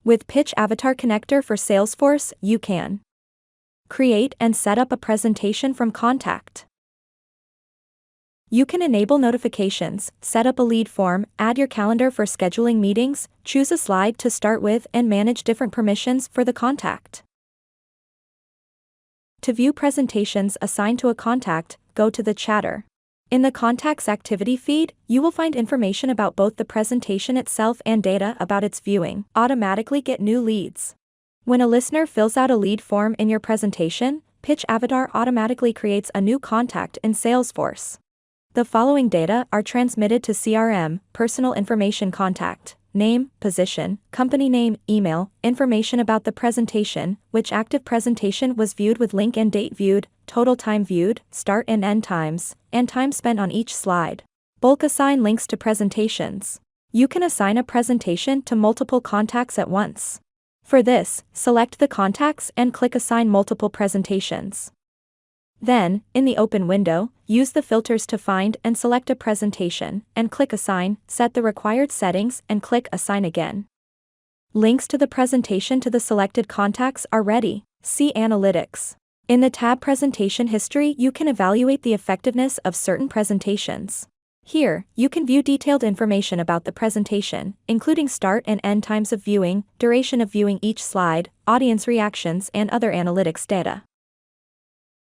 With PitchAvatar connector for Salesforce, you can create and set up a presentation from contact. You can enable notifications, set up a lead form, add your calendar for scheduling meetings, choose a slide to start with, and manage different permissions for the contact. To view presentations assigned to a contact, go to the chatter. In the contact's activity feed, you will find information about both the presentation itself and data about its viewing. Automatically get new leads. When a listener fills out a lead form in your presentation, PitchAvatar automatically creates a new contact in Salesforce. The following data are transmitted to CRM: personal information, contact, name, position, company name, email, information about the presentation, which active presentation was viewed with link and date viewed, total time viewed, start and end times, and time spent on each slide. Bulk assign links to presentations. You can assign a presentation to multiple contacts at once. For this, select the contacts and click Assign Multiple Presentations. Then, in the open window, use the filters to find and select a presentation, and click Assign, set the required settings and click Assign again. Links to the presentation to the selected contacts are ready. See Analytics. In the tab Presentation History, you can evaluate the effectiveness of certain presentations. Here, you can view detailed information about the presentation, including start and end times of viewing, duration of viewing each slide, audience reactions, and other analytics data.